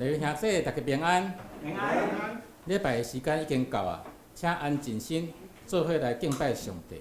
各位兄弟，大家平安。平安。礼拜的时间已经到啊，请安静心，做伙来敬拜上帝。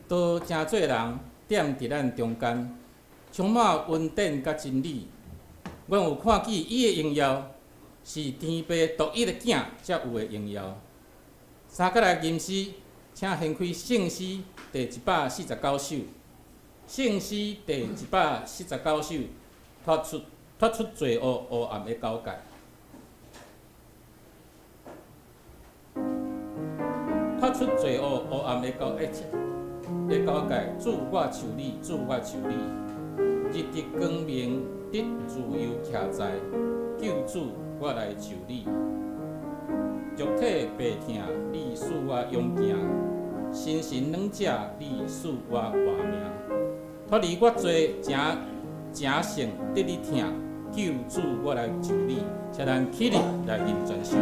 都真侪人踮伫咱中间，充满恩典甲真理。阮有看见伊的荣耀，是天父独一的囝才有的荣耀。三角来吟诗，请掀开圣诗第149首。圣诗第149首，脱出罪恶黑暗的交界。脱出罪恶黑暗的交界。主我求你，主我求你，日日光明得自由徛在，救主我来求你。肉体病痛，你使我勇行；心神软者，你使我活命。脱离我罪，真性得你疼，救主我来求你。请咱起立来吟全诗。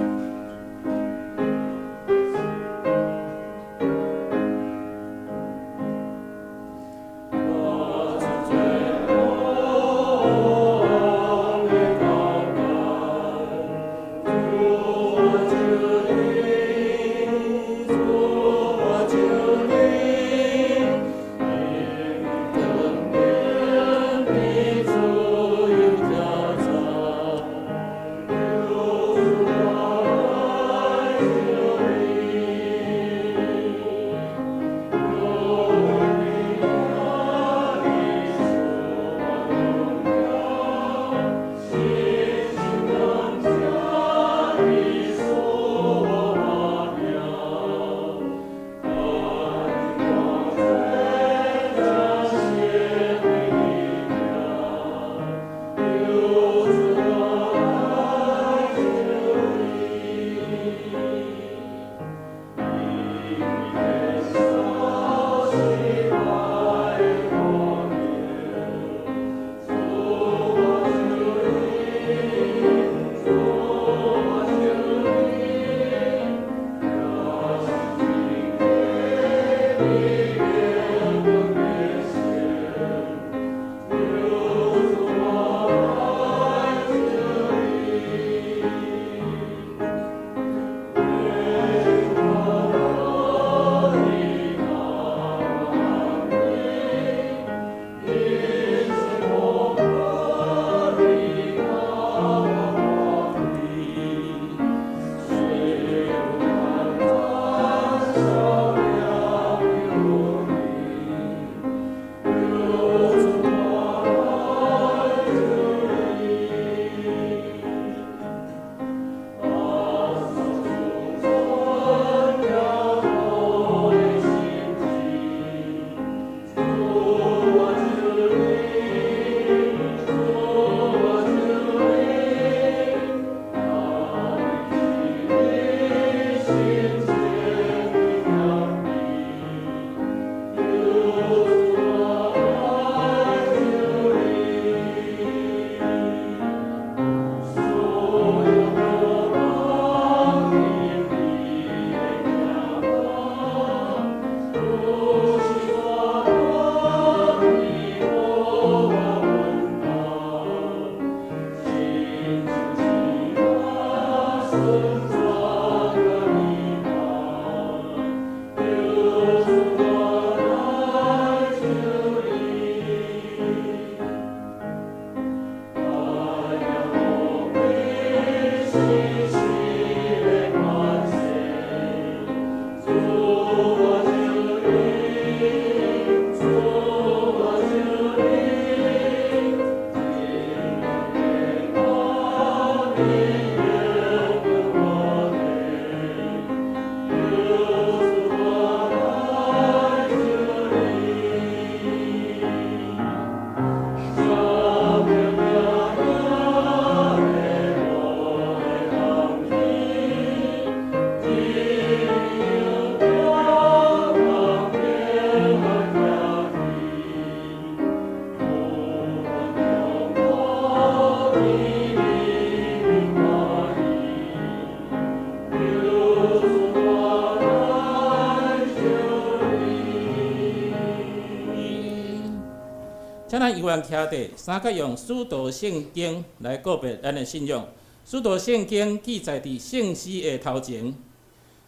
请咱依然徛地，三甲用使徒圣经来告别咱的信仰。使徒圣经记载伫圣诗的头前，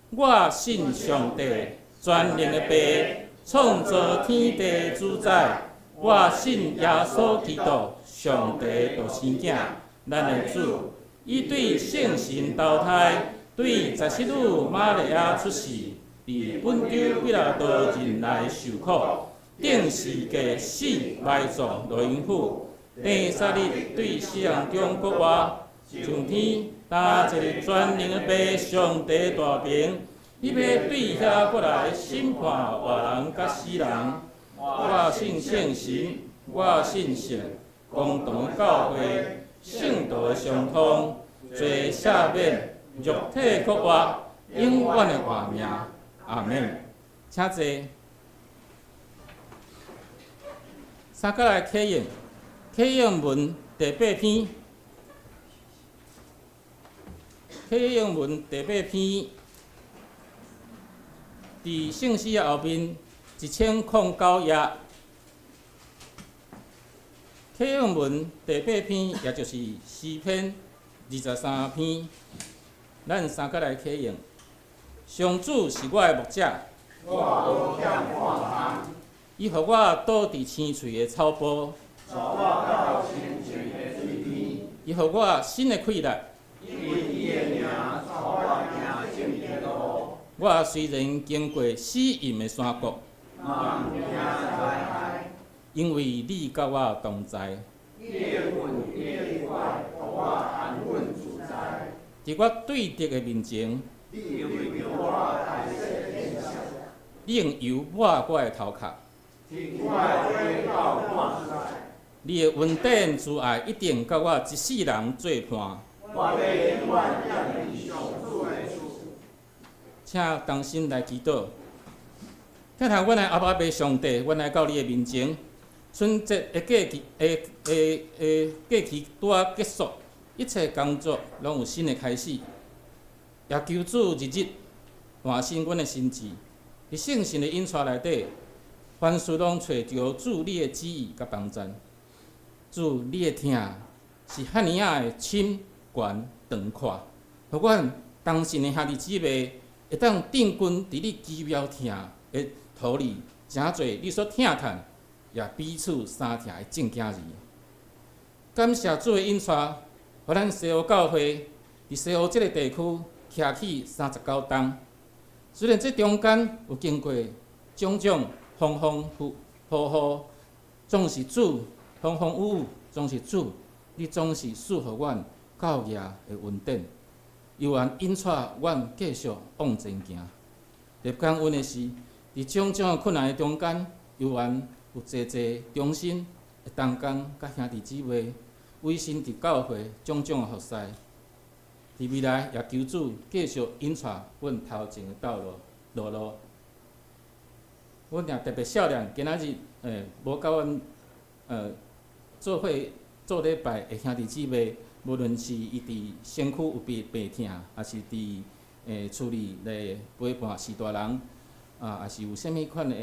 我信上帝，全能的爸，创造天地主宰。我信耶稣基督，上帝独生囝，咱的主。伊对圣神投胎，对17女玛利亚出世，伫本州彼拉多人来受苦。定时过死埋葬罗因府，第三日对死人中国话，上天担一个全能的爸，上帝大名，伊要对遐过来审判活人甲死人。我信圣神，我信圣公堂的教会，圣道的相通，罪赦免，肉体复活，永远的活命。阿门。请坐。三甲来启应，启应文第8篇，启应文第8篇，伫圣诗的后面1009页。启应文第8篇，也就是诗篇23篇。咱三甲来启应。上主是我的牧者，我无欠看通。伊互我倒伫青翠的草坡，带我到青翠的水边。伊互我新的气力，因为伊的名，带我行正直的路。我虽然经过死荫的山谷，嘛毋惊灾害，因为你甲我同在。你的云，你的怪，互我安稳自在。伫我对敌的面前，你为着我大小天下，冷油抹我的头壳。听我的话到半世。你的恩典慈爱一定甲我一世人做伴。我要永远踮伫上主的厝。请同心来祈祷。听听，阮的阿爸爸上帝，阮来到你的面前。春节的假期，假期拄啊结束，一切工作拢有新的开始。也求主日日换新阮的心志，伫圣神的引带内底，凡事拢找着主你的旨意甲帮助。主你的听是遐尼啊的深、悬、长、阔，互阮当信的兄弟姊妹会当定根伫你奇妙听的土里，诚侪你所听叹，也彼此相听的正经字。感谢主的引带，互咱西湖教会伫西湖即个地区徛起39栋。虽然这中间有经过种种风风雨雨，总是主风风雨雨，总是主，你总是赐予阮教业的恩典，又愿引带阮继续往前行。特别感恩的是，伫种种困难的中间，又愿有济济忠心的同工甲兄弟姊妹，委身伫教会种种的服侍。伫未来也求主继续引带阮头前的道路。阮也特别少年，今仔日无甲阮做伙做礼拜的兄弟姊妹，无论是伊伫身躯有病痛，还是伫厝里咧陪伴是大人，还是有啥物款的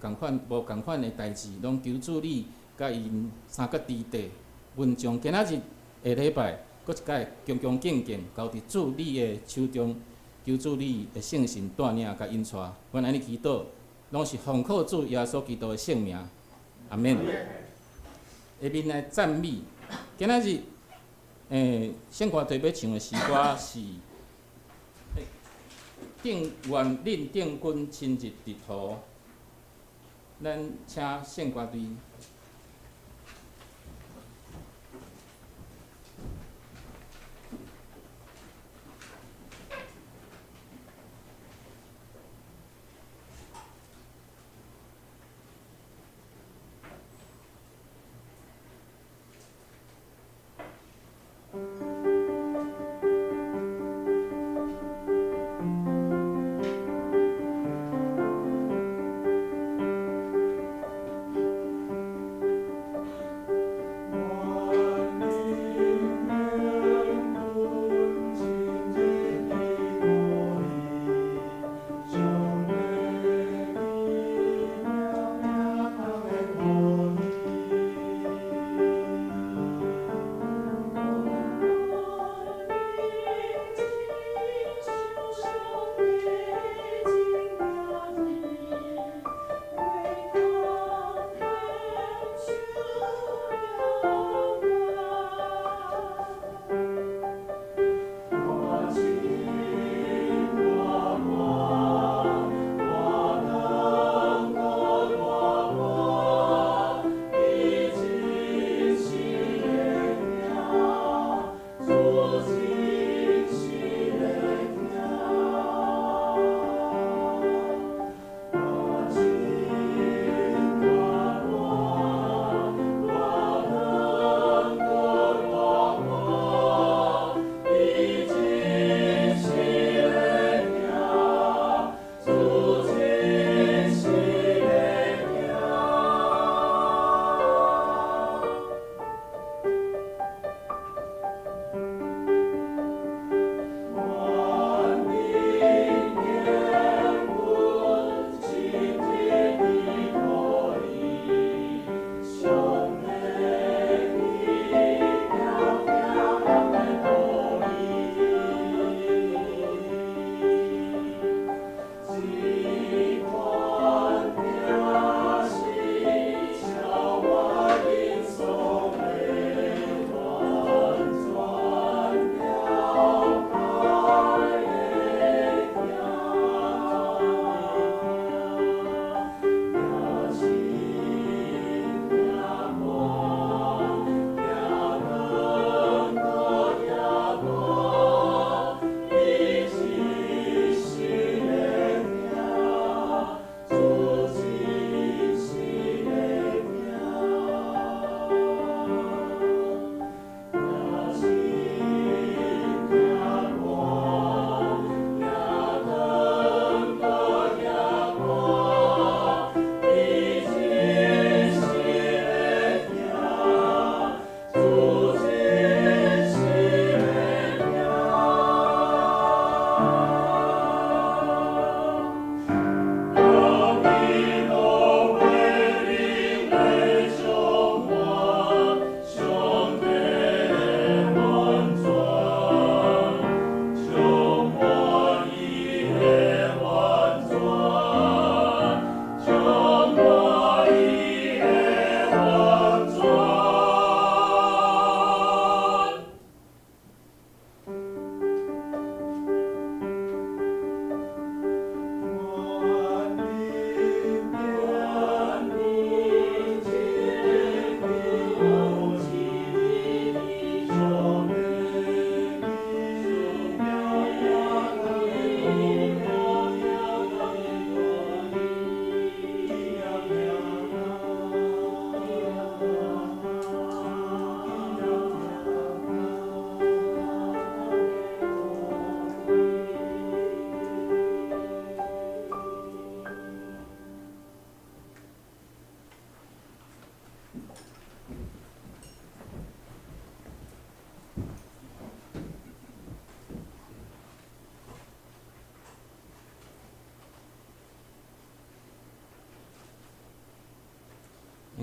共款无共款的代志，拢求主你甲因三个弟弟，阮将今仔日的礼拜，搁一摆恭恭敬敬交伫主你的手中，求主你的圣神带领甲引带，阮安尼祈祷，拢是奉靠主耶稣基督的圣名，阿免。下面来赞美，今仔日圣歌队要唱的诗歌是定愿恁定君亲日日图，咱请圣歌队。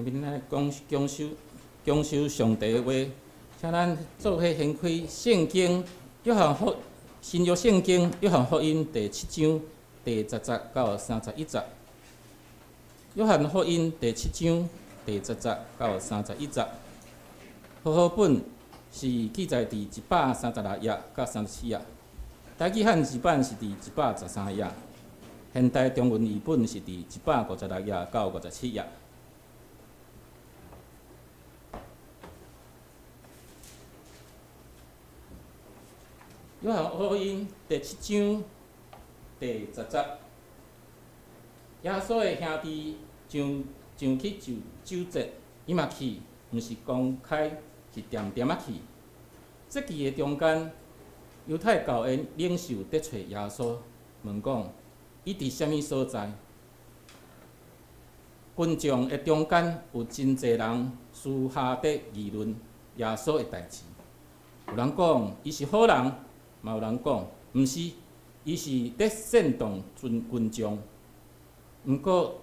下面来讲授上帝的话，请咱做伙掀开圣经，约翰福新约圣经约翰福音第7章第10节到31节。约翰福音第7章第10节到31节。和合本是记载伫136页到37页，台语汉字版是伫113页，现代中文译本是伫156页到57页。约翰福音第7章第10节，耶稣的兄弟上去就酒节，伊嘛去，毋是公开，是点点仔去。这期的中间，犹太教的领袖伫找耶稣，问讲伊伫啥物所在？群众的中间有真侪人私下伫议论耶稣的代志，有人讲伊是好人。嘛有人讲，毋是，伊是伫煽动群众。毋过，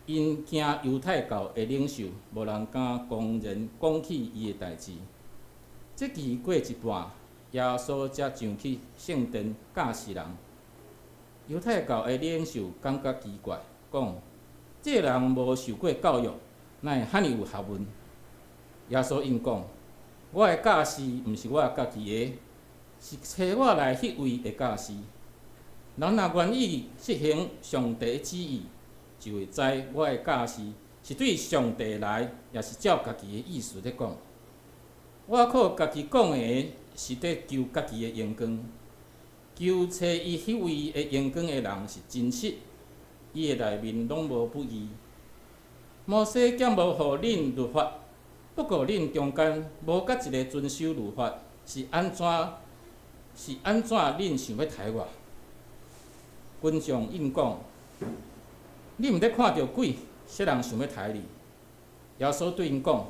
因惊犹太教的领袖无人敢公然讲起伊的代志。这期过一半，耶稣才上去圣殿教示人。犹太教的领袖感觉奇怪，讲：这个人无受过教育，哪会遐尼有学问？耶稣应讲：我的教示毋是我家己的。是找我来迄位的教师，人若愿意实行上帝的旨意，就会知我的教师是对上帝来，也是照家己的意思咧讲。我靠家己讲的，是伫求家己的荣光，求找伊迄位的荣光的人是真实，伊的内面拢无不义。摩西竟无互恁律法，不过恁中间无甲一个遵守律法，是安怎恁想要杀我？群众应讲：你毋捌看到鬼，啥人想要杀你？耶稣对因讲：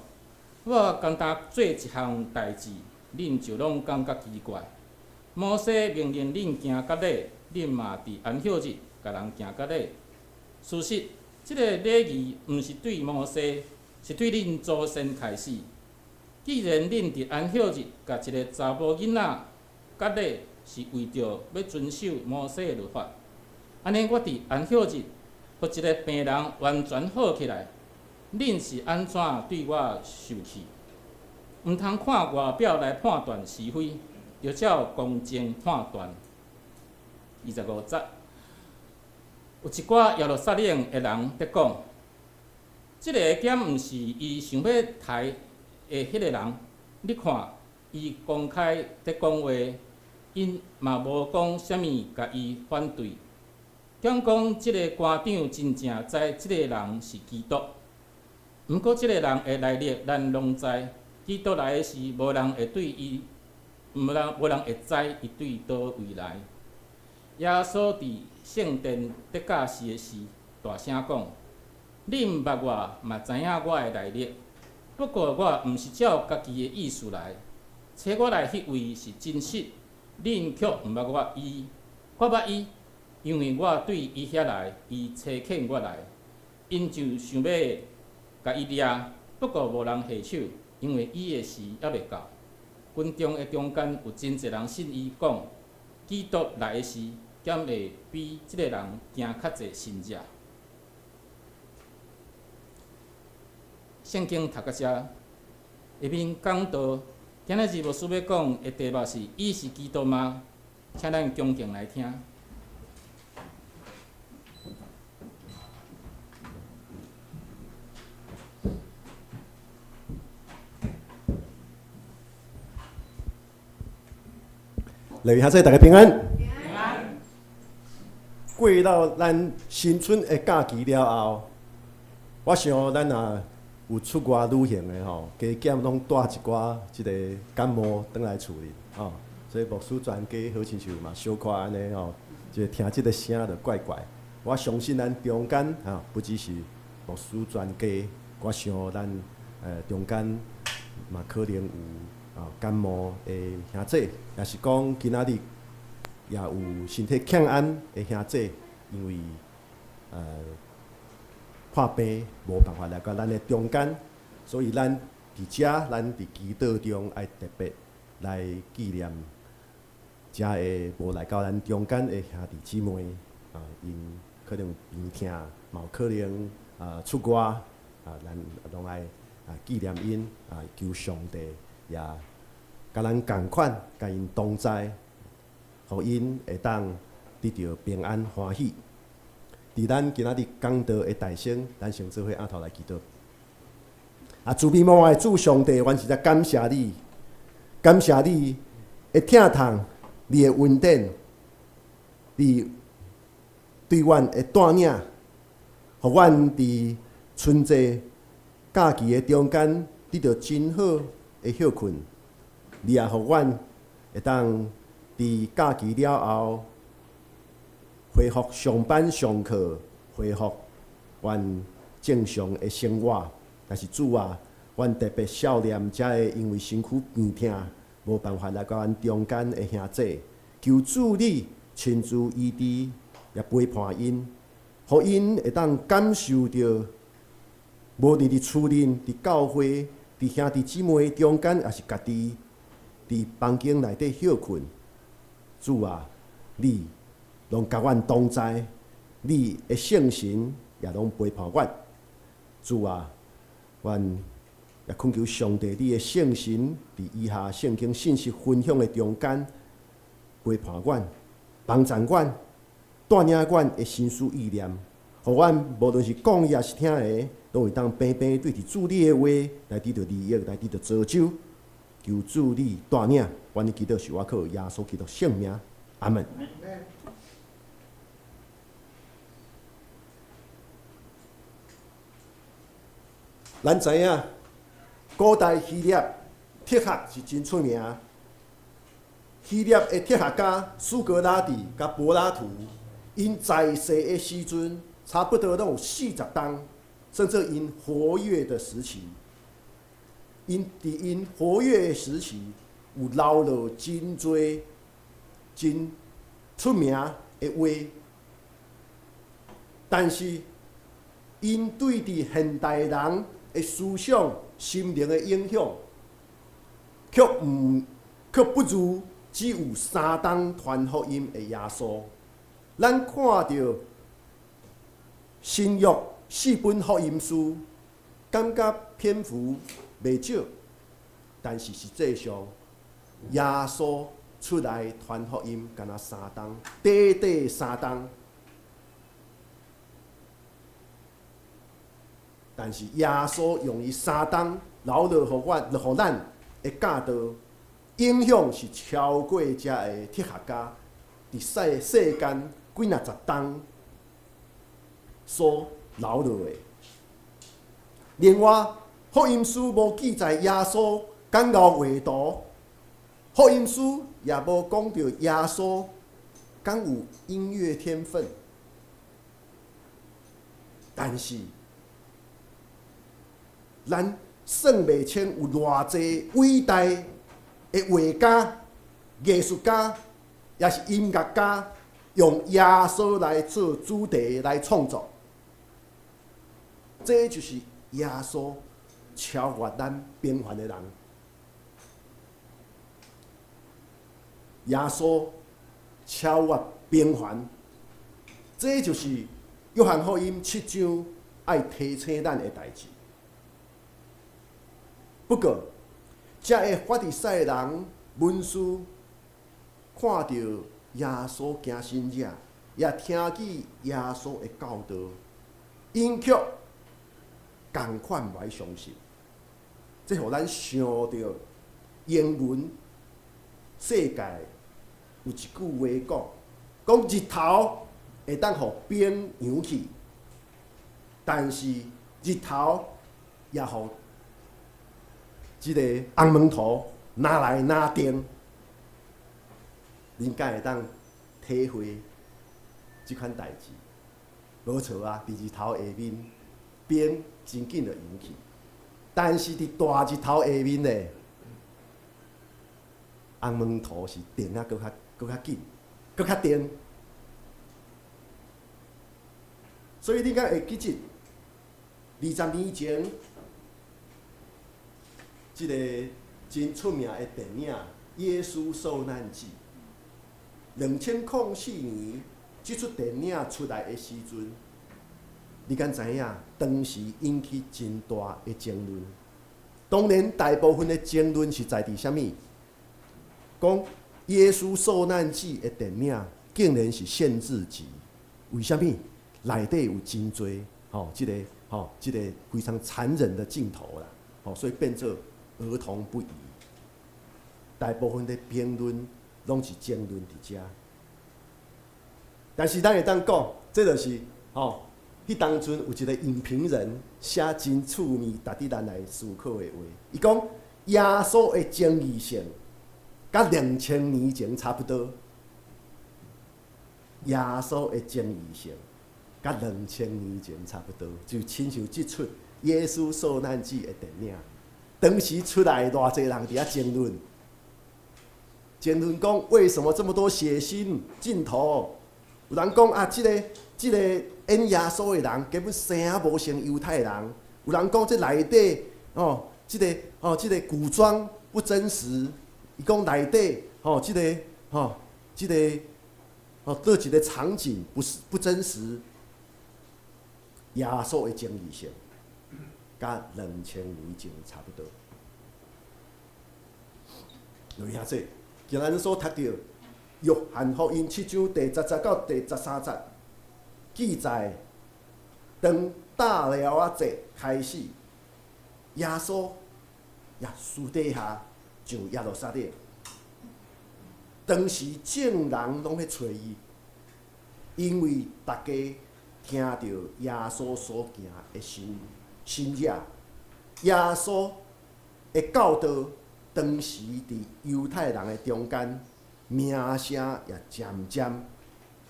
我简单做一项代志，恁就拢感觉奇怪。摩西命令恁行甲礼，恁嘛伫安息日甲人行甲礼。事实，即个礼仪毋是对摩西，是对恁祖先开始。既然恁伫安息日甲一个查甫囡仔甲礼，是为着要遵守摩西的律法。安尼，我伫安息日，互一个病人完全好起来，恁是安怎对我受气？毋通看外表来判断是非，要照公正判断。25节，有一寡耶路撒冷的人伫讲，即个减毋是伊想要杀的迄个人。你看，伊公开伫讲话，因嘛无讲啥物甲伊反对。讲即个官长真正知即个人是基督，毋过即个人的来历咱拢知。基督来的时，无人会对伊，无人会知伊对倒位来。耶稣伫圣殿伫教示的时，大声讲：恁毋捌我，嘛知影我的来历。不过我毋是照家己的意思来，找我来迄位是真实，恁却毋捌我伊。我捌伊，因为我对伊遐来，伊找欠我来，因就想要甲伊掠，不过无人下手，因为伊的时还未到。群众的中间有真侪人信伊讲，基督来的时，减会比即个人行较侪神迹。圣经读到遮，下面讲到，今仔日牧师要讲的题目是：伊是基督吗？请咱恭敬来听。来，兄弟大家平安。平安。过到咱新春的假期了后，我想咱也有出外旅行的吼，加减拢带一寡即个感冒转来厝里吼，所以牧师全家好亲像嘛小可安尼吼，就听即个声就怪怪。我相信咱中间吼，不只是牧师全家，我想咱中间嘛可能有感冒的兄弟，也是讲今仔日也有身体欠安的兄弟，因为破病，无办法来到咱的中间，所以咱伫遮，咱伫祈祷中爱特别来纪念遮个无来到咱中间的兄弟姊妹啊，因可能病痛，嘛有可能出外咱拢爱纪念因求上帝也甲咱共款，甲因同在，互因会当得到平安欢喜。伫咱今仔日讲道的大声，咱先做伙压头来祈祷。慈悲无爱主上帝，阮实在感谢你，感谢你会疼痛，你的恩典，你对阮的带领，互阮伫春节假期的中间得到真好的休困。你也互阮会当伫假期了后，恢复上班上课，恢复阮正常的生活。但是主啊，阮特别想念遮个因为身躯病痛，无办法来到阮中间的兄弟，求主你亲自医治，也陪伴因，互因会当感受到，无伫厝内、伫教会、伫兄弟姊妹中间，也是家己伫房间内底休困。主啊，你拢甲阮同在，你的圣神也拢陪伴阮。主啊，阮也恳求上帝你的圣神伫以下圣经信息分享的中间陪伴阮、帮助阮、带领阮的心思意念，互阮无论是讲也是听的，都会当平平对伫主你的话来得到利益，来得到造就。求主你带领，阮的祈祷是我靠耶稣基督圣名，阿门。咱知影，古代希腊铁学是真出名。希腊的铁学家苏格拉底甲柏拉图，因在世的时阵，差不多拢有40档，甚至因活跃的时期。因活跃的时期，有留落真侪真出名的话，但是因对伫现代人的思想、心灵的影响，却不如只有3档传福音的耶稣。咱看到新约4本福音书，感觉篇幅袂少，但是实际上，耶稣出来传福音，敢若3档，短3档。但是耶稣用伊3档留落互咱的教导，影响是超过遮个铁学家伫世间几若10档所留落的。另外，福音书无记载耶稣敢熬画图，福音书也无讲到耶稣敢有音乐天分，但是咱算袂清有偌济伟大的画家、艺术家，也是音乐家，用耶稣来做主题来创作。这就是耶稣超越咱平凡的人。耶稣超越平凡，这就是约翰福音7章爱提醒咱的代志。不过，遮个法利赛人文士看到耶稣行神迹，也听见耶稣的教导，因却同款袂相信。这互咱想到英文世界有一句话讲日头会当互冰扬起，但是日头也互即个红门图拿来拿定，恁敢会当体会即款代志？无错啊！伫日头下面，冰真紧就扬起，但是伫大日头下面咧，红门图是定啊，搁较紧，搁较定。所以你敢会记得20年前，即个真出名的电影《耶稣受难记》，2004年即出电影出来的时阵，你敢知影？当时引起真大的争论。当然，大部分的争论是在伫啥物？讲《耶稣受难记》的电影竟然是限制级，为虾米？内底有真多即个非常残忍的镜头啦，所以变做儿童不宜。大部分的评论拢是争论伫遮，但是咱会当讲，这就是迄当阵有一个影评人写真趣味，值得咱来思考的话。伊讲耶稣的正义性，甲2000年前差不多。耶稣的正义性，甲2000年前差不多，就亲像即出《耶稣受难记》的电影，当时出来偌济人伫遐争论讲为什么这么多血腥镜头？有人讲啊，即个演耶稣的人根本生啊无像犹太人。有人讲这内底即个古装不真实。伊讲内底倒一个场景不真实。耶稣的正义性，甲2000年前差不多。就遐济，今咱所读到《约翰福音》7章第10到第13节。记载，当大了啊节开始，耶稣也私底下上耶路撒冷。当时众人拢咧找伊，因为大家听到耶稣所行的神迹，耶稣的教导，当时伫犹太人的中间，名声也渐渐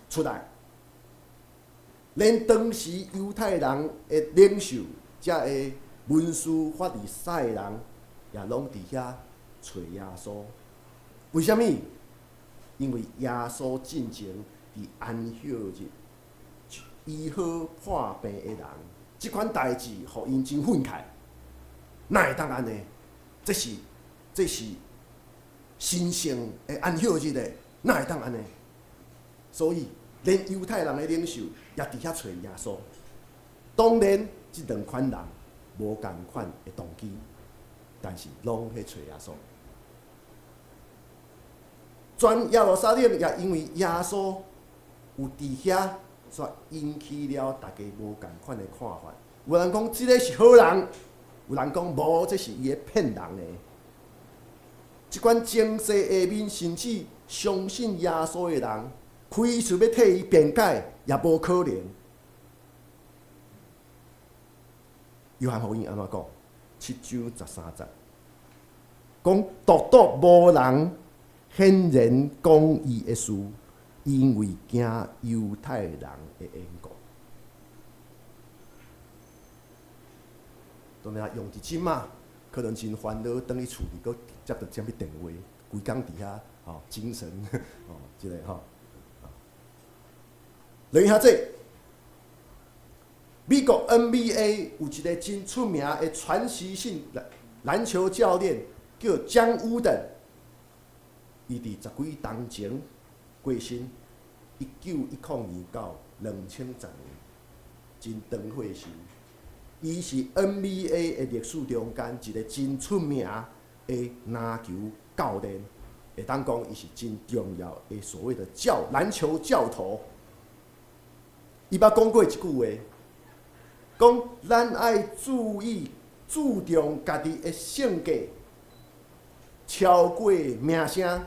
出来。连当时犹太人的领袖，遮的文士、法利赛人，也拢伫遐找耶稣。为虾米？因为耶稣进前伫安息日医好破病的人，即款代志，互因真愤慨。哪会当安尼？这是神圣的安息日嘞，哪会当安尼？所以，连犹太人的领袖也伫遐找耶稣。当然，即两款人无共款的动机，但是拢去找耶稣。全耶路撒冷也因为耶稣有伫遐，所以引起了大家无共款的看法。有人讲即个是好人，有人讲无，这是伊咧骗人的。即款情势下面，甚至相信耶稣的人，开始要替伊辩解，也无可能。约翰福音安怎讲？7章13节，讲独无人显然讲伊的事，因为惊犹太人的缘故。当然用伫即嘛，可能真烦恼，等去厝里，搁接到什物电话，规工伫遐精神即个另遐这美国 NBA 有一个真出名的传奇性篮球教练，叫江乌登。伊伫10几年前过身，1910年到2010年，真长岁数。伊是 NBA 的历史中间一个真出名的篮球教练，会当讲伊是真重要的所谓的篮球教头。伊捌讲过一句话，讲咱爱注重家己的性格，超过名声，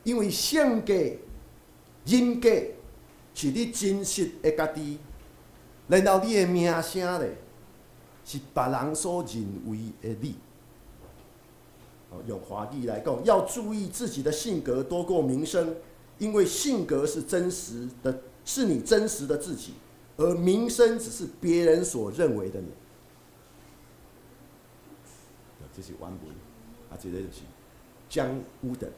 因为性格、人格是你真实的家己，然后你的名声咧，是别人所认为的你。用华语来讲，要注意自己的性格多过名声，因为性格是真实的，是你真实的自己，而名声只是别人所认为的你。这是原文，这个就是江乌的。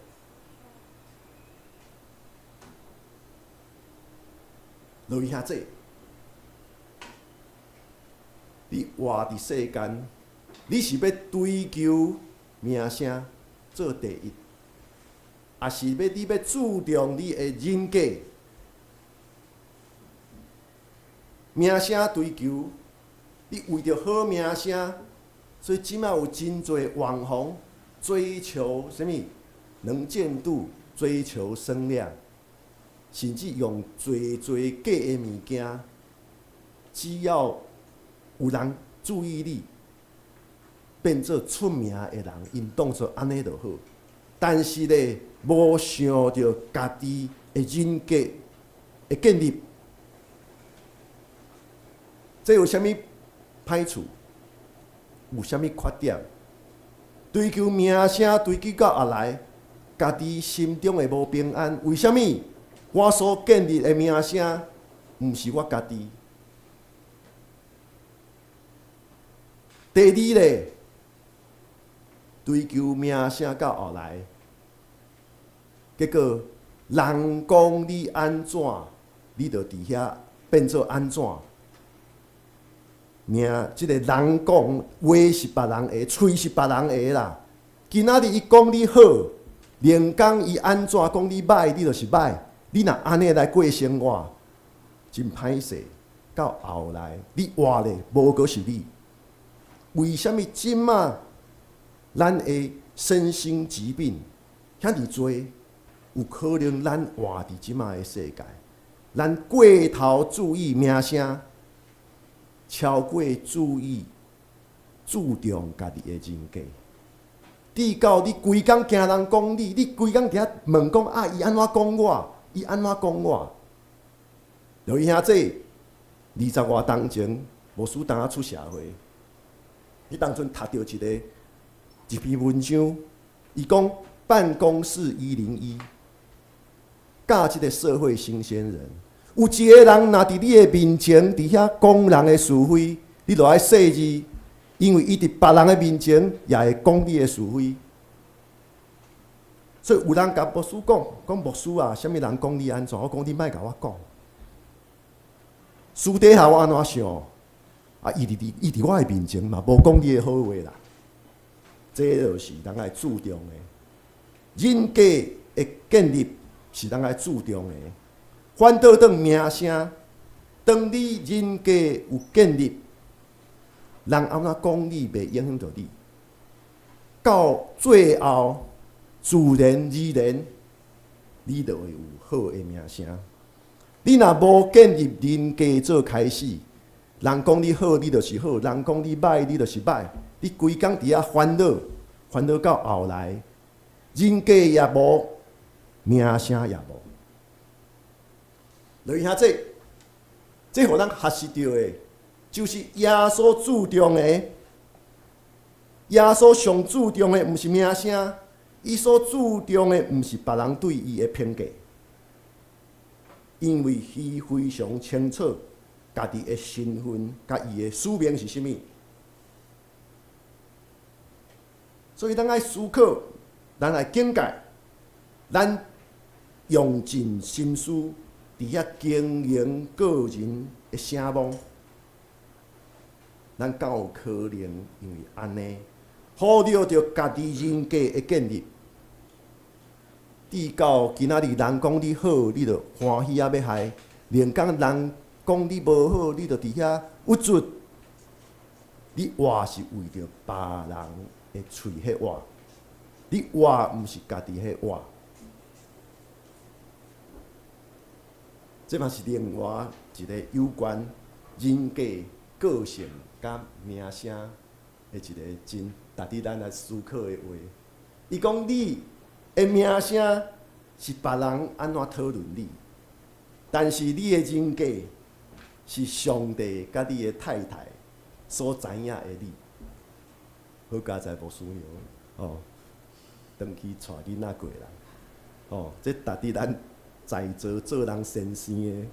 落去遐这，你活伫世间，你是要追求名声做第一，还是你要注重你的人格？名声追求，你为着好名声，所以即摆有真侪网红追求什么能见度，追求声量，甚至用侪假的物件，只要有人注意力，变做出名的人，因当作安尼就好。但是咧，无想到家己的人格的建立，这有啥物歹处？有啥物缺点？追求名声，追求到后来，家己心中会无平安。为什么？我所建立的名声，毋是我家己。第二咧，追求名声到后来，结果人讲你安怎，你就伫遐变做安怎。即个人讲话是别人的，喙是别人的啦。今仔日伊讲你好，连讲伊安怎讲你歹，你就是歹。你若安尼来过生活，真歹势。到后来，你活咧无过是你。为什么即仔咱的身心疾病遐尼多？有可能咱活伫即仔的世界，咱过头注意名声，超过注重家己的人格。至到你规工惊人讲你规工伫遐问讲啊，伊安怎讲我？伊安怎讲我？就伊兄弟20外当前，无输当啊出社会。伊当阵读到一篇文章，伊讲办公室101，教即个社会新鲜人。有一个人若伫你的面前，伫遐讲人的是非，你就爱细字，因为伊伫别人的面前也会讲你的是非。所以有人甲牧师讲牧师啊，啥物人讲你安怎？我讲你莫甲我讲。私底下我安怎想？啊，伊伫我的面前嘛，无讲你的好话啦。这就是人爱注重的，人格的建立是人爱注重的。反倒当名声，当你人格有建立，人安怎讲你，袂影响到你。到最后，自然而然，你就会有好的名声。你若无建立人格做开始，人讲你好，你就是好；人讲你歹，你就是歹。你规工伫遐烦恼到后来，人格也无，名声也无。所以兄弟，这互咱学习到的，就是耶稣注重的，耶稣上注重的，毋是名声，伊所注重的，毋是别人对伊的评价，因为伊非常清楚家己的身份，甲伊的使命是啥物。所以咱爱思考，咱爱境界，咱用尽心思伫遐经营个人的声望，咱敢有可能因为安尼，忽略着家己人格的建立？至到今仔日人讲你好，你就欢喜啊要害；连讲人讲你无好，你就伫遐郁卒。你活是为着别人的喙迄活，你活毋是家己迄活。这嘛是另外一个有关人格、个性甲名声的一个真值得咱来思考的话。伊讲你的名声是别人安怎讨论你，但是你的人格是上帝甲你的太太所知影的你。好佳哉牧师娘哦，回去带囡仔过来哦，这值得咱在座做人先生的，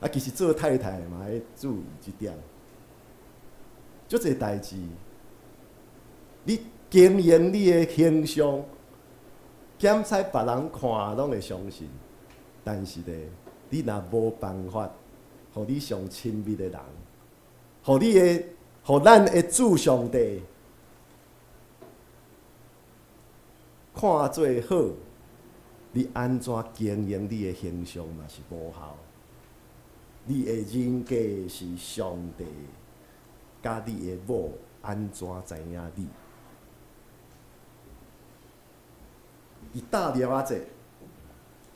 啊，其实做太太嘛要注意一点，足侪代志，你经营你的形象，检采别人看拢会相信，但是咧，你若无办法，互你上亲密的人，互你的互咱的主上帝看做好，你安怎经营你的形象嘛是无效。你的人格是上帝，甲你的某安怎知影你？伊大了仔者，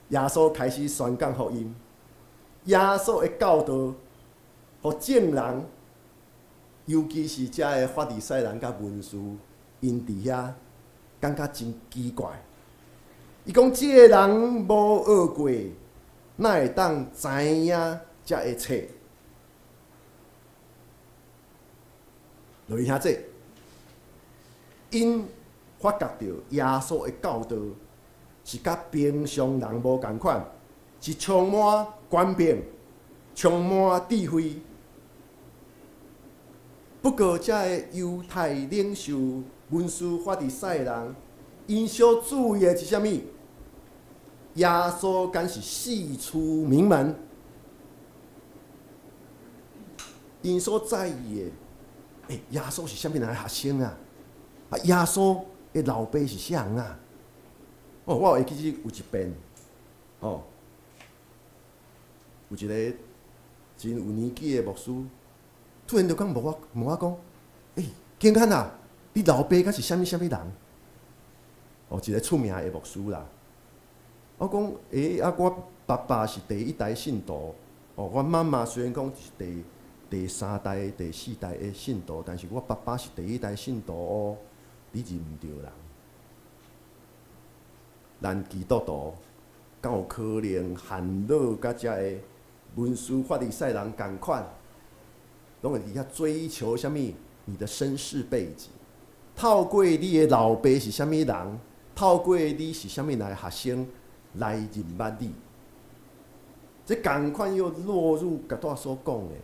耶稣开始宣讲福音。耶稣的教导，互众人，尤其是遮的法利赛人甲文士，因伫遐感觉真奇怪。伊讲：即个人无学过，哪会当知影遮一切？落去听这，因发觉到耶稣的教导是甲平常人无共款，是充满权柄、充满智慧。不过，遮个犹太领袖、文士、法利赛人，因所注意的是啥物？耶稣敢是四处名门？因所在意的，耶稣是啥物人的学生啊？耶稣的老爸是啥人啊？我会记有一遍，有一个真有年纪的牧师，突然就讲问我讲，景汉啊，你老爸敢是啥物人？一个出名的牧师啦。我讲，我爸爸是第一代信徒，我妈妈虽然讲是第三代、第四代的信徒，但是我爸爸是第一代信徒哦，你认唔对人。咱基督徒，敢有可能烦恼甲遮个文士法利赛人共款，拢会伫遐追求啥物？你的身世背景，透过你的老爸是啥物人，透过你是啥物人的学生来认捌你。这共款又落入甲我所讲的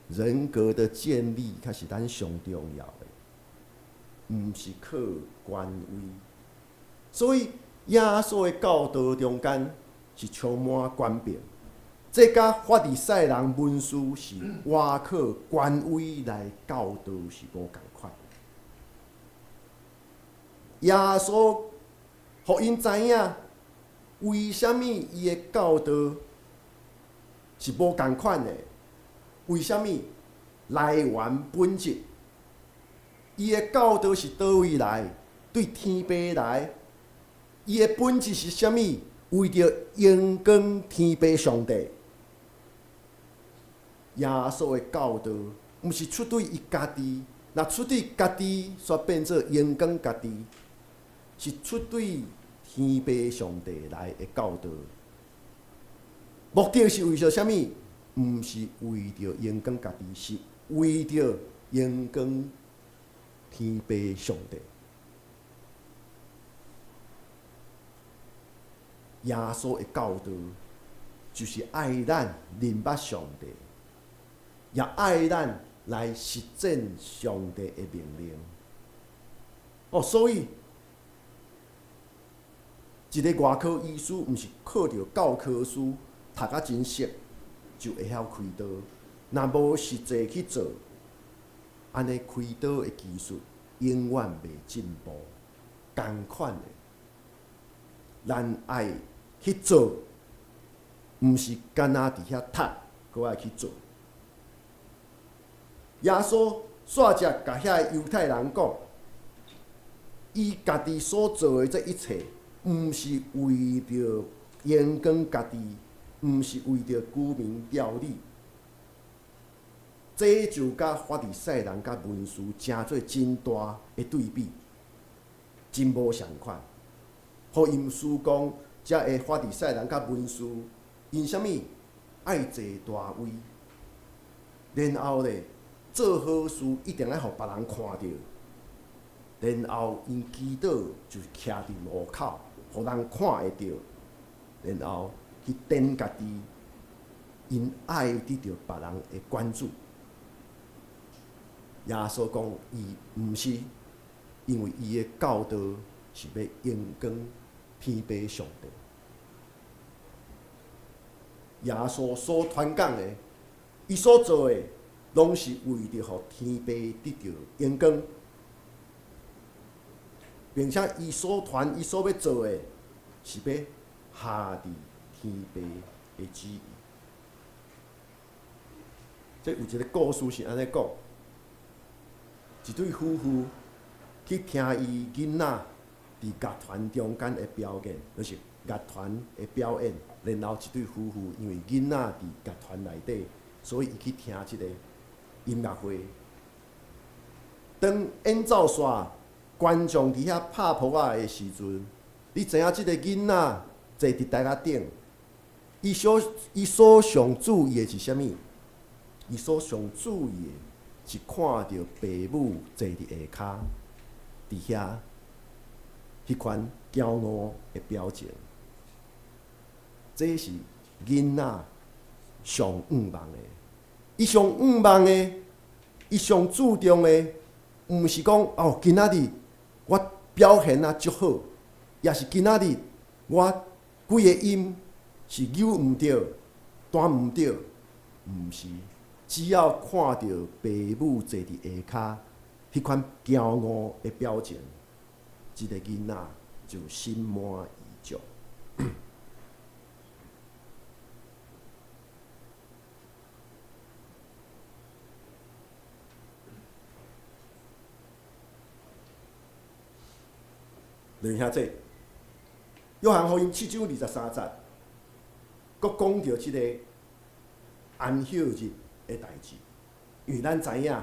人格的建立，才是咱上重要的，毋是靠权威。所以耶稣的教导中间是充满权柄，这甲法利赛人文士是外靠权威来教导是无共款。耶稣互因知影，为什么伊的教导是无共款的？为什么来源本质？伊的教导是倒位来？对天父来？伊的本质是啥物？为着荣光天父上帝。耶稣的教导，毋是出对伊家己，若出对家己，煞变做荣光家己，是出对天父上帝来的教导。目的是为着啥物？毋是为着荣光家己，是为着荣光天父上帝。耶稣的教导就是爱咱认捌上帝，也爱咱来实践上帝的命令。所以一个外科医师，毋是靠着教科书读啊真熟就会晓开刀，若无实际去做，安尼开刀的技术永远袂进步。同款的，咱爱去做，毋是干那伫遐读，搁爱去做。耶稣煞只甲遐犹太人讲，伊家己所做的这一切，毋是为着荣光家己，毋是为着沽名钓利。这就甲法利赛人甲文士诚做真大的对比，真无相款。互因思讲，遮个法利赛人甲文士，因啥物爱坐大位，然后咧做好事一定要互别人看到，然后因祈祷就徛伫路口，互人看会到，然后去展家己，因爱得到别人的关注。耶稣讲，伊毋是，因为伊的教导是要荣光天父上帝。耶稣所传讲的，伊所做的，拢是为着互天父得到荣光，并且伊所传、伊所要做的，是要下伫天父的旨意。这有一个故事是安尼讲：一对夫妇去听伊囡仔伫乐团中间的表演，就是乐团的表演。然后一对夫妇因为囡仔伫乐团内底，所以伊去听即个音乐会。当演奏煞，观众伫遐拍扑仔的时阵，你知影即个囡仔坐伫台仔顶，伊所上注意的是啥物？伊所上注意的是看到爸母坐伫下骹，伫遐迄款骄傲的表情。这是囡仔上仰望的。伊上仰望的，伊上注重的，毋是讲哦，今仔日我表现啊足好，也是今仔日我几个音是扭毋着、弹毋着，毋是。只要看到爸母坐伫下骹，迄款骄傲的表情，即个囡仔就心满意足。另遐这，约翰福音7章23节，佫讲到即个安息日的代志。因为咱知影，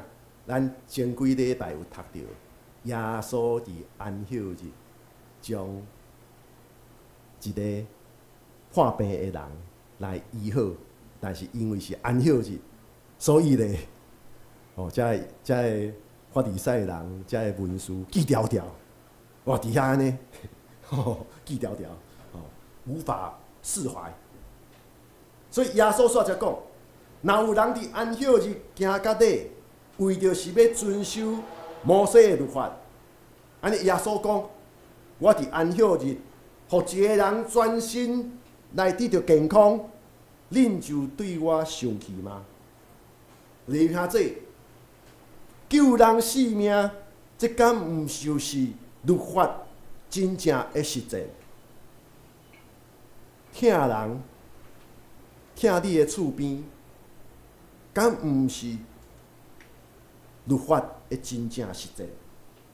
咱前几礼拜有读到，耶稣伫安息日将一个患病的人来医好，但是因为是安息日，所以咧，遮个法利赛人、遮个文士记条条。哇！伫遐安尼，记条条，无法释怀。所以耶稣煞才讲，若有人伫安息日行到底，为着是要遵守摩西的律法，安尼耶稣讲，我伫安息日，互一个人专心来得到健康，恁就对我生气吗？你看这救人性命，这敢毋就是律法真正的实践？疼人，疼你的厝边，敢毋是律法的真正实践？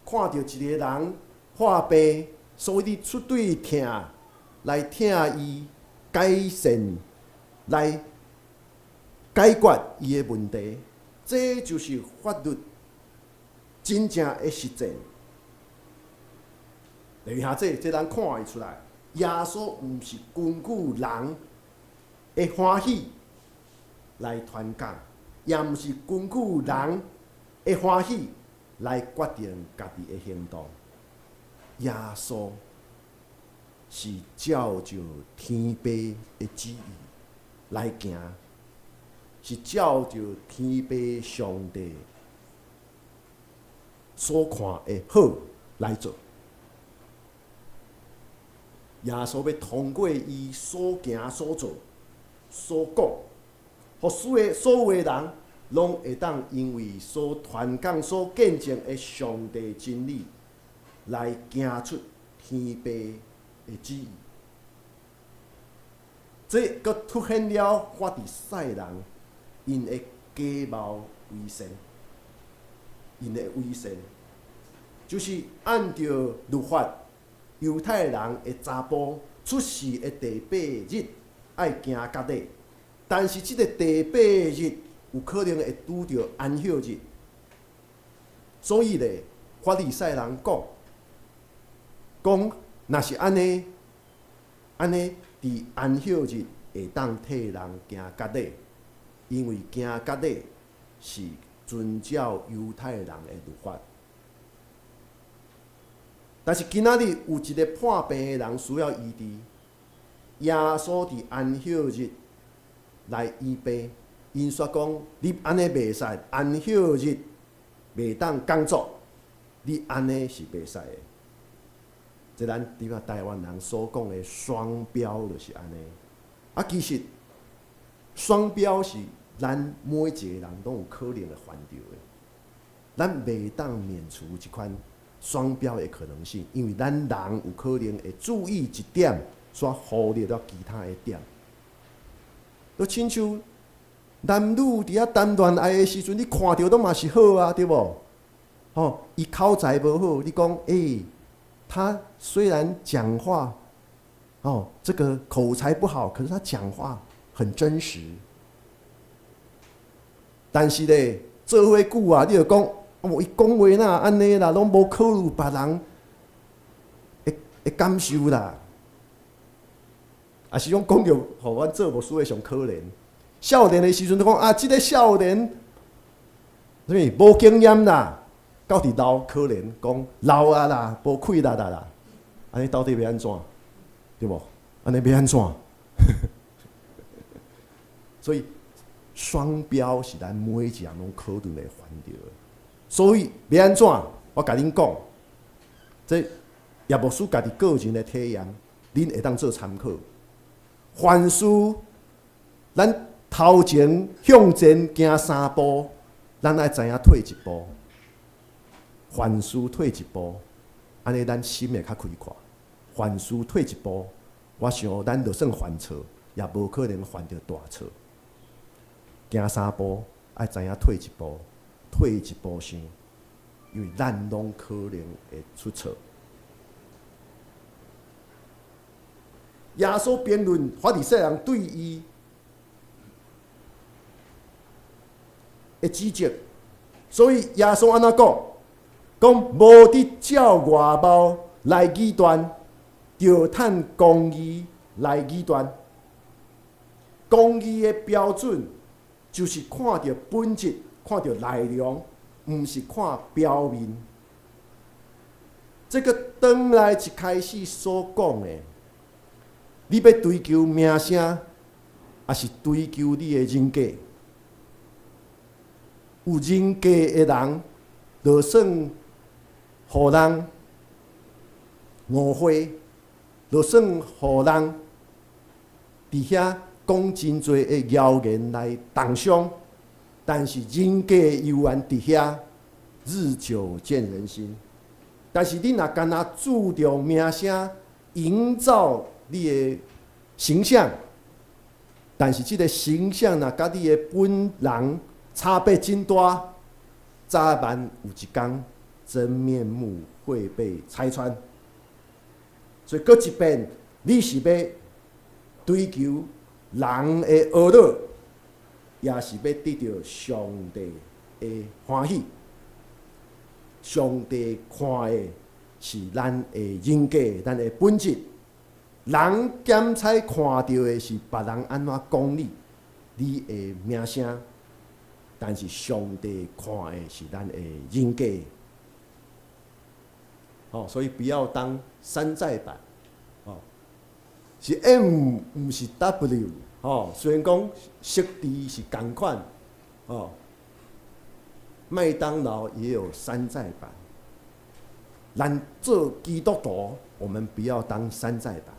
看到一个人患病，所以你出对疼来疼伊，改善来解决伊的问题，这就是法律真正的实践。等于下这咱看会出来，耶稣毋是根据人的欢喜来传讲，也毋是根据人的欢喜来决定家己的行动。耶稣是照着天父的旨意来行，是照着天父上帝所看的好来做。耶稣要通过伊所行所做所讲，互所有的人拢会当因为所传讲、所见证的上帝真理，来行出天父的旨意。这佫凸显了法利赛人因的假冒伪善，因的伪善就是按照律法。犹太人的查甫出世的第8日爱行到底，但是这个第8日有可能会拄着安息日，所以咧，法利赛人讲，若是安尼伫安息日会当替人行到底，因为行到底是遵照犹太人的律法。但是今仔日有一个患病的人需要医治，耶稣伫安息日来医病，因说讲你安尼袂使，安息日袂当工作，你安尼是袂使的。这咱伫台湾人所讲的双标就是安尼。其实双标是咱每一个人拢有可能会犯着的。咱袂当免除一款双标的可能性，因为咱人有可能会注意一点，却忽略了其他的点。就亲像男女伫遐谈恋爱的时阵，你看到都嘛是好啊，对无？哦，伊口才无好，你讲他虽然讲话这个口才不好，可是他讲话很真实。但是咧，做伙久啊，你就讲伊讲话哪安尼啦，拢无考虑别人的感受啦。啊，是讲着，互阮做无事的上可怜。少年的时阵，就讲即个少年，什么无经验啦，到底老可怜，讲老啊啦，无气力啦，安尼到底要安怎？对无？安尼要安怎？所以双标是咱每一个人拢可能会犯着的。所以要安怎？我甲恁讲，这叶牧师家己个人的体验，恁会当做参考。凡事，咱头前向前行3步，咱爱知影退1步。凡事退1步，安尼咱心会较开阔。凡事退1步，我想咱就算犯错，也无可能犯着大错。行3步，爱知影退1步，退1步先，因为咱拢可能会出错。耶稣辩论法利赛人对伊的指责，所以耶稣安怎讲？讲无得照外貌来议断，就趁公义来议断。公义的标准就是看到本质，看到内容，毋是看表面。这个转来一开始所讲的。你要追求名声，还是追求你的人格？有人格的人，就算互人误会，就算互人伫遐讲真多的谣言来重伤，但是人格犹然伫遐，日久见人心。但是你若干那注重名声，营造你的形象，但是这个形象若甲你的本人差别真大，早晚有一天真面目会被拆穿。所以，搁一遍，你是要追求人的恶乐，也是要得到上帝的欢喜。上帝看的是咱的人格，咱的本质。人检采看到的是别人安怎讲你的名声，但是上帝看的是咱的人格。所以不要当山寨版，是 M 不是 W，虽然讲色字是同款，麦当劳也有山寨版。咱做基督徒，我们不要当山寨版。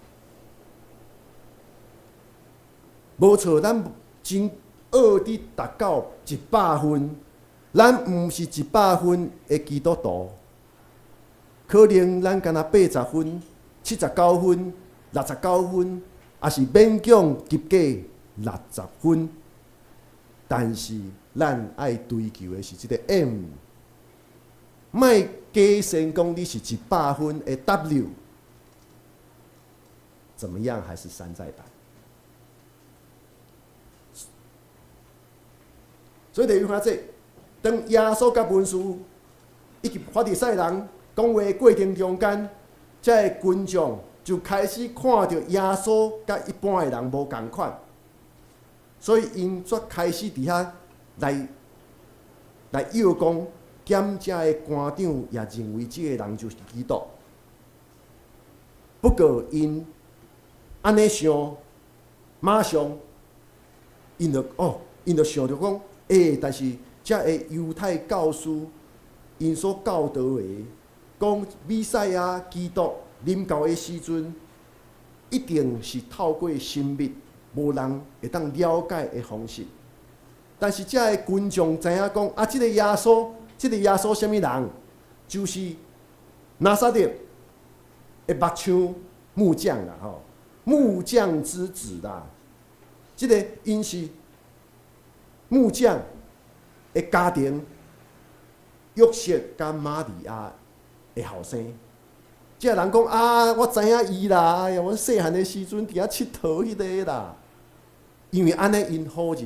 无错，咱真学伫达到100分，咱毋是100分的基督徒，可能咱敢若80分、79分、69分，也是勉强及格60分。但是咱爱追求的是这个 M， 莫假先讲你是100分的 W， 怎么样还是山寨版？所以，例如看这，当耶稣甲文士以及法利赛人讲话过程中间，这个群众就开始看到耶稣甲一般的人无共款，所以因则开始伫遐来诱讲，检遮的官长也认为这个人就是基督。不过因安尼想，马上因就想着讲。但是这个犹太教师因所教导的，讲弥赛亚基督临到的时阵，一定是透过神秘无人会当了解的方式。但是遮个群众知影讲，啊，即个耶稣，即个耶稣什物人？就是拿撒勒的目枪木匠啦，吼，木匠之子啦。即个因是木匠的家庭，约瑟甲玛利亚的后生。即个人讲啊，我知影伊啦，哎呀，我细汉的时阵伫遐佚佗迄个啦。因为安尼，因好认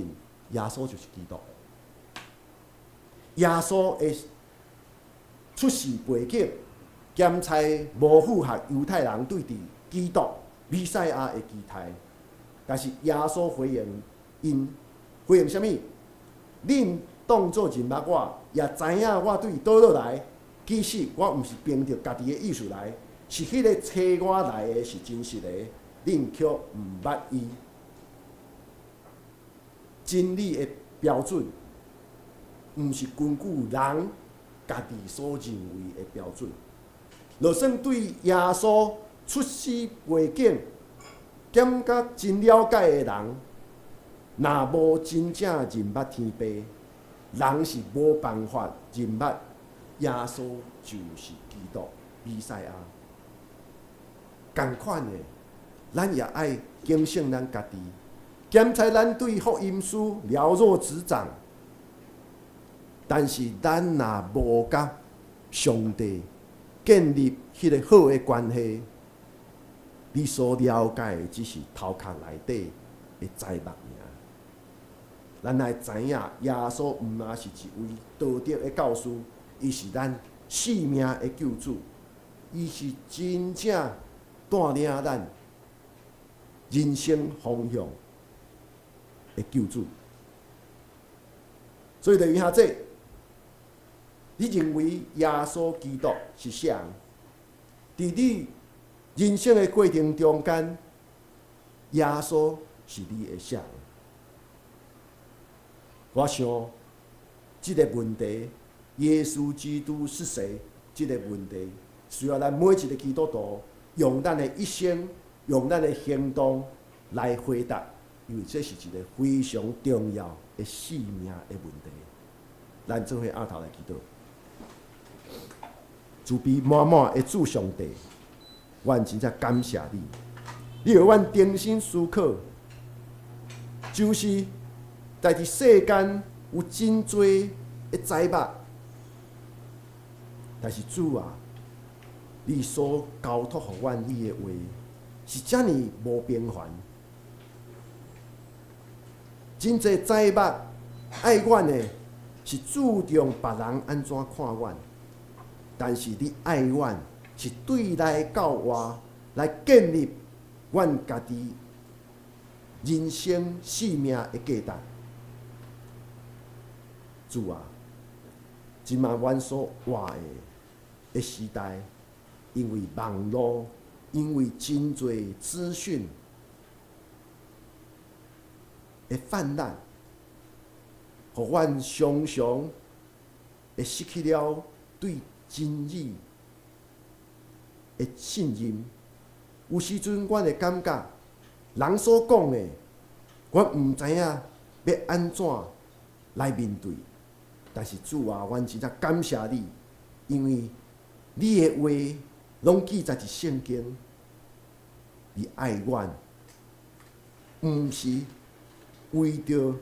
耶稣就是基督。耶稣的出世背景，兼采无符合犹太人对伫基督弥赛亚的期待。但是耶稣回应因回应啥物？恁当作认捌我，也知影我对倒落来。其实我毋是凭着家己的意思来，是迄个找我来的是真实的，恁却毋捌伊。真理的标准，毋是根据人家己所认为的标准。就算对耶稣出世背景减甲真了解的人，若无真正认捌天父，人是无办法认捌耶稣就是基督弥赛亚。同款的，咱也爱警醒咱家己。检查咱对福音书了若指掌，但是咱若无甲上帝建立迄个好的关系，你所了解的只是头壳内底的材木尔。咱来知影，耶稣毋若是一位道德的教师，伊是咱性命的救主，伊是真正带领咱人生方向的救主。所以就因下这，你认为耶稣基督是啥人？伫你人生的过程中间，耶稣是你的啥人？我想，这个问题，耶稣基督是谁？这个问题，需要咱每一个基督徒用咱的一生，用咱的行动来回答。因为这是一个非常重要的性命的问题。咱做伙额头来祈祷，慈悲满满的主上帝，阮真正感谢你，你互阮重新思考，就是在这世间有真多的财物，但是主啊，你所交托互阮你的话，是遮尔无平凡。真侪财物爱阮的，是注重别人安怎看阮，但是你爱阮，是对内到外来建立阮家己人生性命的价值。主啊，即卖阮所活的时代，因为网络，因为真侪资讯的泛滥，互阮常常会失去了对真理的信任。有时阵，阮会感觉人所讲的，阮毋知影要安怎来面对。但是主啊，阮真正感谢你，因为你的话拢记载伫圣经，你爱阮，毋是为着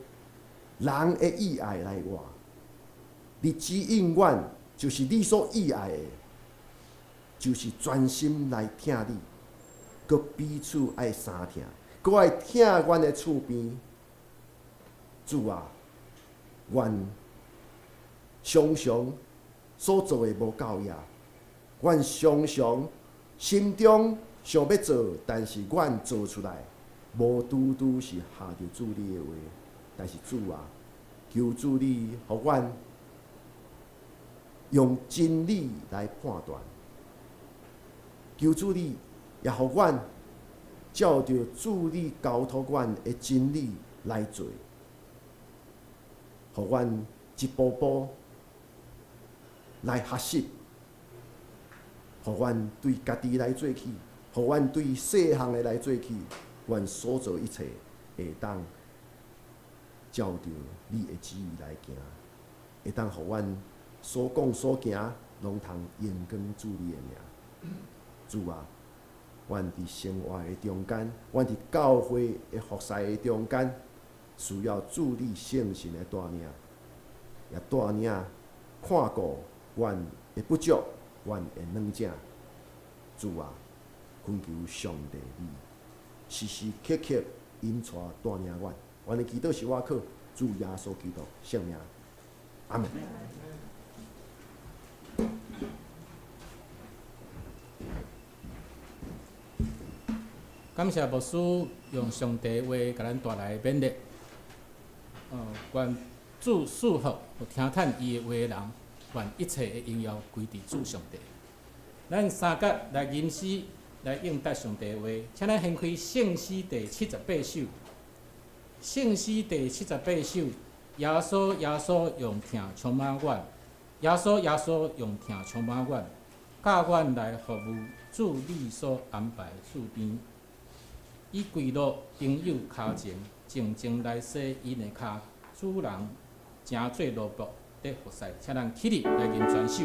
人的意爱来活，你指引阮，就是你所意爱的，就是专心来听你，佮彼此爱相听，佮爱听阮的厝边。主啊，阮常常所做的无够呀，阮常常心中想要做，但是阮做出来无拄拄是下着主你的话。但是主啊，求主你互阮用真理来判断，求主你也互阮照着主你交托阮的真理来做，互阮一步步来学习，互阮对家己来做起，互阮对细项的来做起，阮所做一切会当照着你的旨意来行，会当互阮所讲所行，拢通荣光主你的名。主啊，阮伫生活的中间，阮伫教会的服侍的中间，需要主你圣神的带领，也带领看顾阮的不足，阮的软弱。主啊，恳求上帝你时时刻刻引带带领阮。阮的祈祷是我靠主耶稣基督圣名，阿门。感谢牧师用上帝话甲咱带来勉励。愿主赐福，有听趁伊的话的人，愿一切的荣耀归伫主上帝。咱三角来吟诗来应答上帝的话，请咱掀开圣诗第78首。圣诗第78首，耶稣耶稣用疼充满阮，耶稣耶稣用疼充满阮，教阮来服务主你所安排厝边。伊跪落朋友骹前，静静来洗因的骹。主人诚做奴仆伫服侍，请咱起立来吟全首。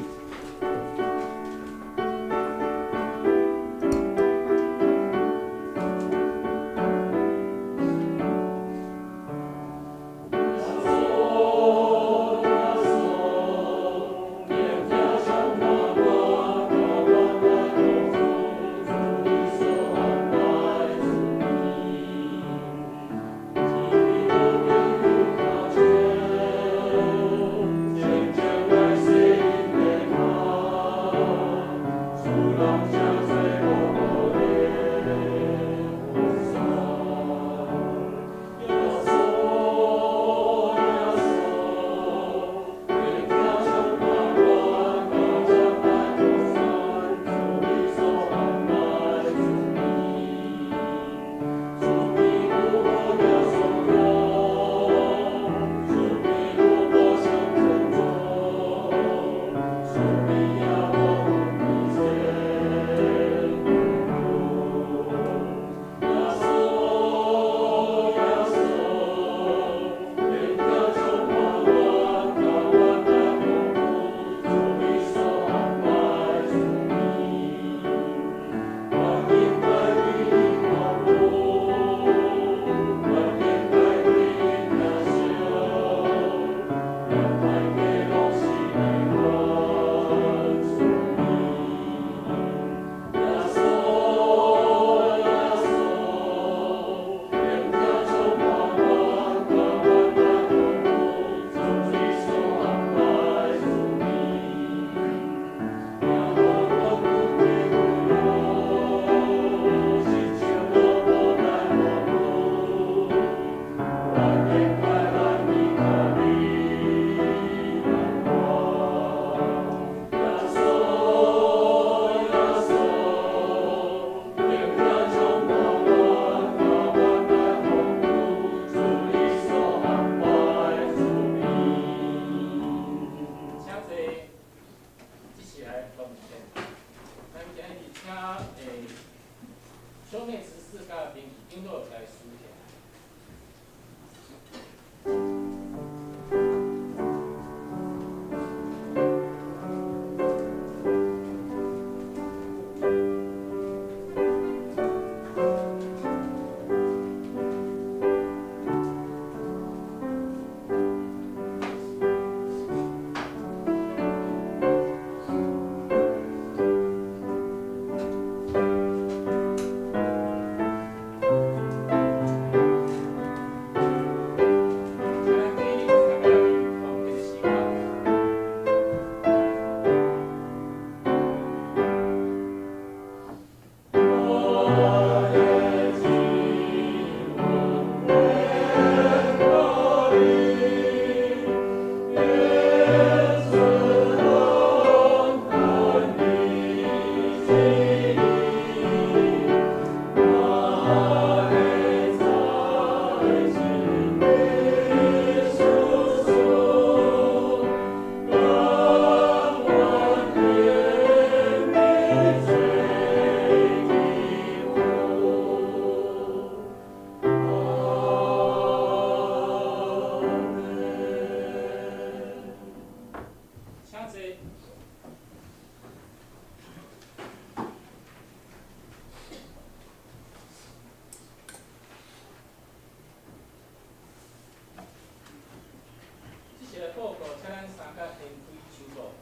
咱三甲连开手座，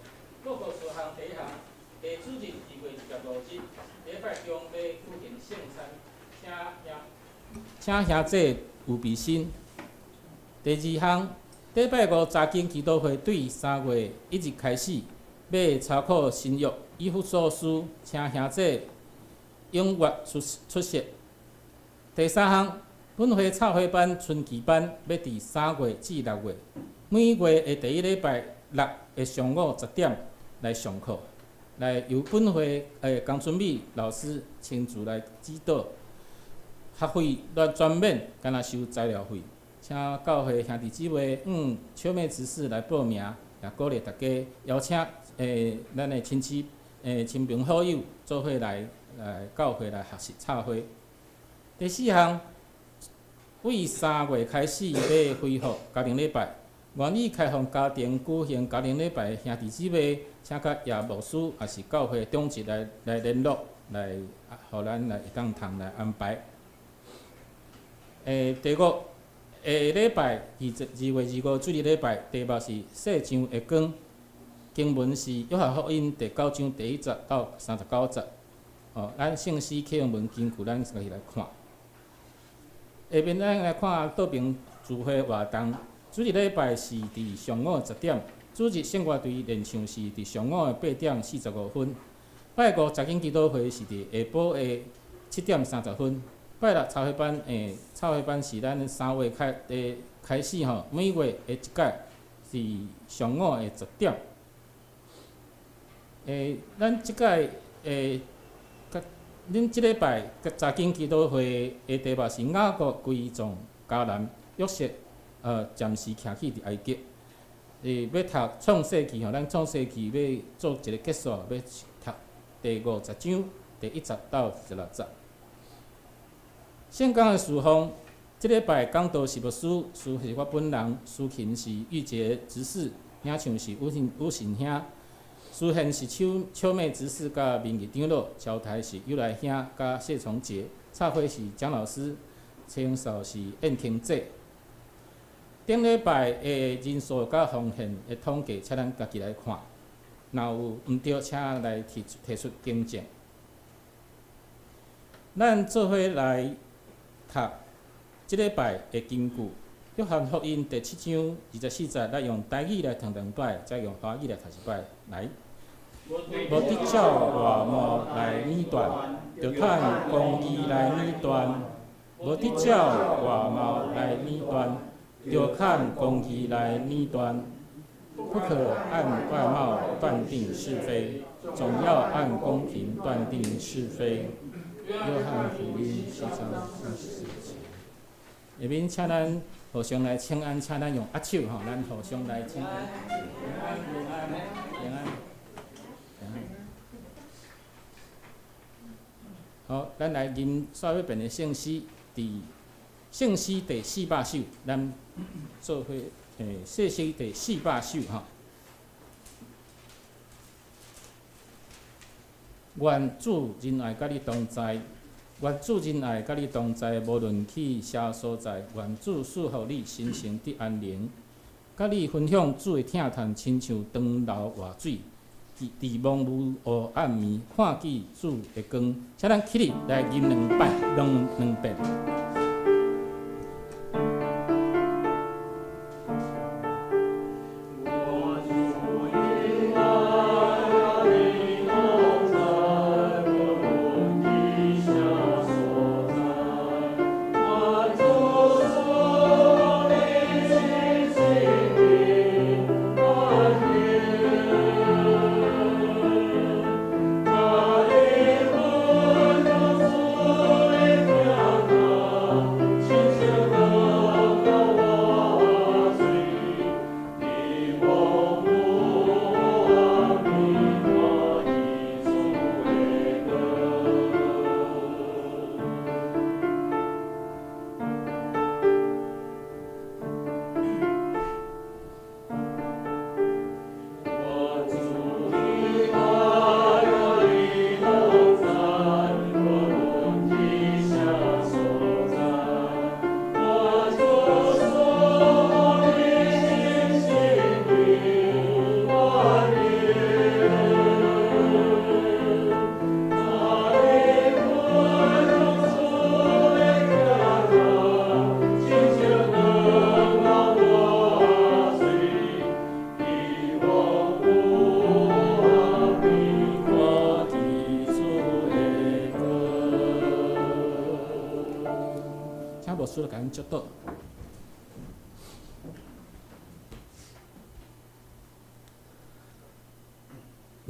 报告事项第一项，下主日2月15日，礼拜中要举行圣餐，请兄姐有备身。第二项，礼拜5查经基督会对3月1日开始，要操考新约以弗所书，请兄姐踊跃出席。第三项，本会插花班春季班要伫3月至6月，每月的第一礼拜六的上午10点来上课，来由本会江春美老师亲自来指导。学费全免，干那收材料费。请教会兄弟姊妹秋妹执事来报名，也鼓励大家邀请咱的亲戚亲朋好友做伙来教会来学习插花。第四项，为3月开始要恢复家庭礼拜，愿意开放家庭举行家庭礼拜的兄弟姊妹，请甲叶牧师也是教会长职来联络，来互咱来会当通来安排。第5，下礼拜2月25主日礼拜，题目是世上会光，经文是约翰福音第9章第1节到39节。咱圣诗启用文根据咱家己来看。下面咱来看倒边聚会活动。主日礼拜是伫上午10点，主日圣乐队练唱是伫上午的8点45分。拜5查经基督会是伫下晡的7点30分。拜6插花班是咱3月开始吼，每月的一届是上午的10点。咱即届恁即礼拜查经基督会的题目是雅各归葬迦南，约瑟暂时徛去伫埃及。要读创世纪吼，咱创世纪要做一个结束，要读第50章第1节到16节。圣讲的事项，即礼拜讲道是牧师，诗是我本人，诗琴是玉洁执事，领唱是武信兄，诗献是秋妹执事甲明日长老，交台是友来兄甲谢崇杰，插花是蒋老师，清扫是燕婷姐。顶礼拜的人数甲奉献的统计，请咱家己来看，若有毋对，请来提出更正。咱做伙来读即礼拜的经句，约翰福音第7章24节，咱用台语来读2摆，再用华语来读1摆。来，无得照外貌来拟断，着看公义来拟断；无得照外貌来拟断，着看公义来拟断。不可按外貌断定是非，总要按公平断定是非。约翰福音4章44节。下面请咱互相来请安，请咱用握手吼，咱互相来请安，平安平安平安平安。好，咱来吟煞尾边的圣诗，圣诗第400首，咱做伙圣诗第400首吼。愿主仁爱甲你同在，愿主仁爱甲你同在，无论去啥所在，愿主赐予你心情的安宁，甲你分享主的疼叹，亲像长流活水，伫蒙雾黑暗暝，看见主的光。请咱起立来吟两遍。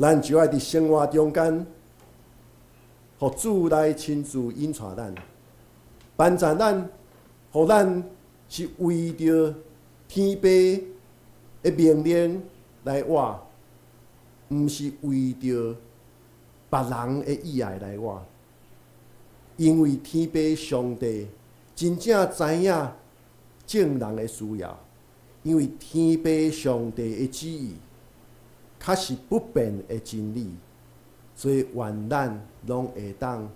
咱就爱伫生活中间，互主来亲自引带咱，帮助咱，互咱是为着天父的命令来活，毋是为着别人的意爱来活。因为天父上帝真正知影众人的需要，因为天父上帝的旨意，确是不变的真理，所以愿咱拢会当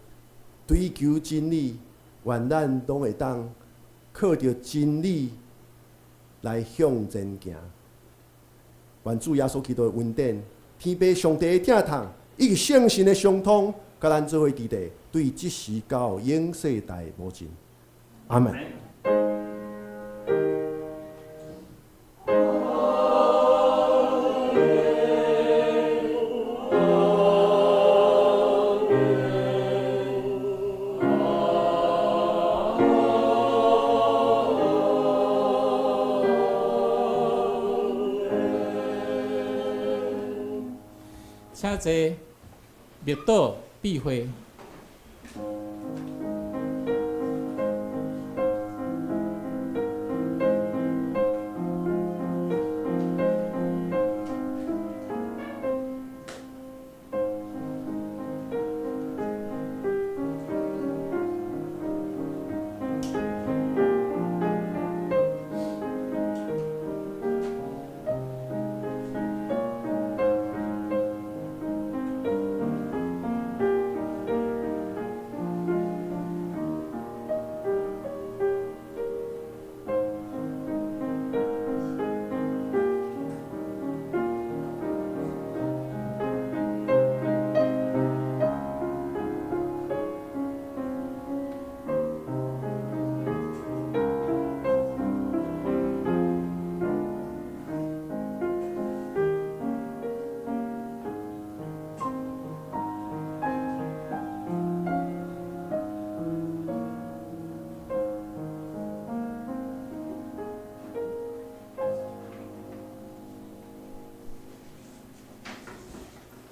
追求真理，愿咱拢会当靠着真理来向前行。愿主耶稣基督的恩典、天父上帝的疼痛，以及圣神的相通，甲咱做伙伫地，对即时到永世代无尽。阿门。请坐，密祷闭会。